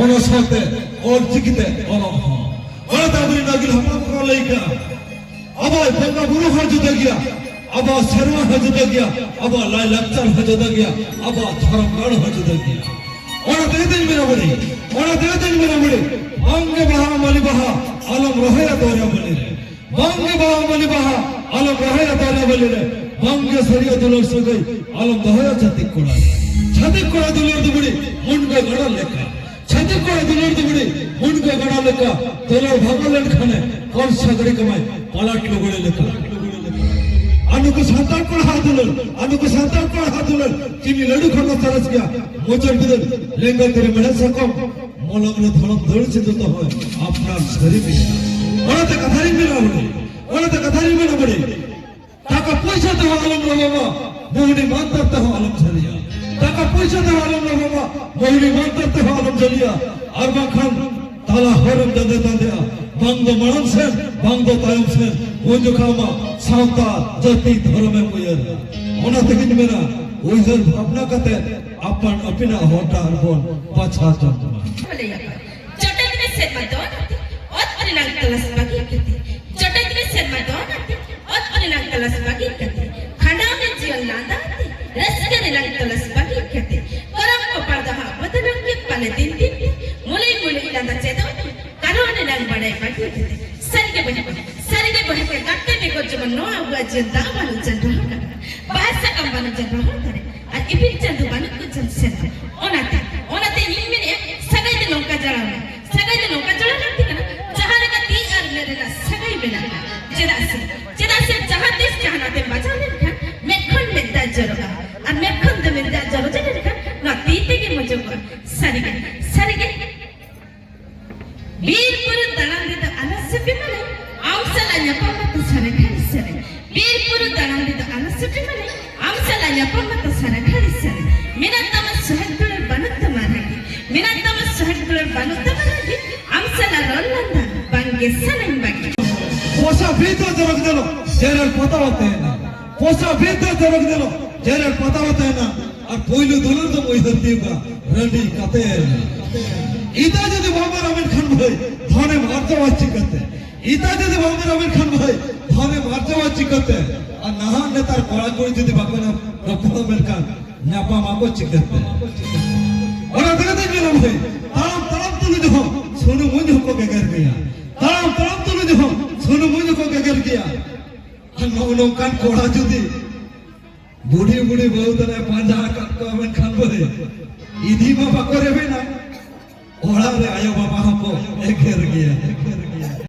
ono sote or jikite ono ona tabri nagil hapam ko leika aba bonga buru hajda gya aba serwa hajda gya aba lai lakchar hajda gya aba dharam gar hajda gya ona dedin mera bari bange baha mali baha alam rahaya dora bali re bange baha mali baha alam rahaya dora bali re bange sariya dulor sagai alam dahaya chatik koda dulor dubudi munga gada lekha chatik koda dulor dubudi munga gada lekha dulor bhagalen khane kor sagari kamai palat logore lekha anuko santar koda hadulor kimi ladu khana taras gya mochar bidar lenga tere mena sakom molagre dharam dhori chindut hoy apnar sharife onate kathari mena bade টাকা পয়সা দেওয়া আলম বাবা বহুনি মানতে হওয়া আলম ঝালিয়া টাকা পয়সা দেওয়া আলম বাবা বহুনি মানতে হওয়া আলম ঝালিয়া আর বাখান তালা হরম দাদে দাদিয়া বাংদো মারান সেন বাংদো তায়ম সেন ওজো খামা সাঁওতা জাতি ধর্মে কইয়ার ওনা থেকে মেরা ওইজন ভাবনা কাতে আপন অপিনা হটা আর বল পাছা জন্মা জটক মে সে মদন অত পরিণাম কলস বাকি কতি জটক মে সে মদন অত পরিণাম কলস বাকি কতি খানা মে জীবন লাদা रस के निलंग कलस बाकी कहते करम को पर्दा बदलंग के पाले दिन मुले लादा चेदो करो निलंग बड़े बाकी कहते सर के बहे के गट्टे में को जमन नो हुआ जिंदा वाला जन रहा bahasa kam banu जन रहा करे और इपिन चंदु बनु को जन से ओनाते इनमें सगाई दिन नौका जड़ा लगती है ना जहां का ती और मेरे ना सगाई बिना जेदा से जहां देश चाहनाते बचा ले मेखन में दा जरोगा और मेखन दे में दा जरो जने ना तीते के मुझे सरिगे वीरपुर दणांदिद अनसपि मने आंसला न्यापमत सरे खरिसरे वीरपुर दणांदिद अनसपि मने आंसला न्यापमत सरे खरिसरे मिनतम सहगुल बनुत मारगी आंसला रोलंदा बंगे सनम बाकी पोसा भीतर जरग देलो जेरल पता होते है ना पोसा भीतर जरग देलो जेरल पता होते है ना और पहले दुलर तो वही दत्तीगा रंडी कते इता যদি মোহাম্মদ আমির খান ভাই ধনে মারজাওয়াচ্ছি করতে ইতা যদি মোহাম্মদ আমির খান ভাই ধনে মারজাওয়াচ্ছি করতে আর নাহা নেতার কড়া করে যদি বাকনা রকম আমির খান নাপা মাকোচ্ছি করতে ওরা দেখতে গেল ভাই তারাম তুলে দেখো সোনু মুझ को गगर गया তারাম তুলে দেখো সোনু মুझ को गगर गया আর নৌনো কান কোড়া যদি বুড়ি বহুতরে পাঁজা কাট আমির খান ভাই ইদি বাবা করে না ओढ़ा रे आयो बाबा हमको एक घेर गया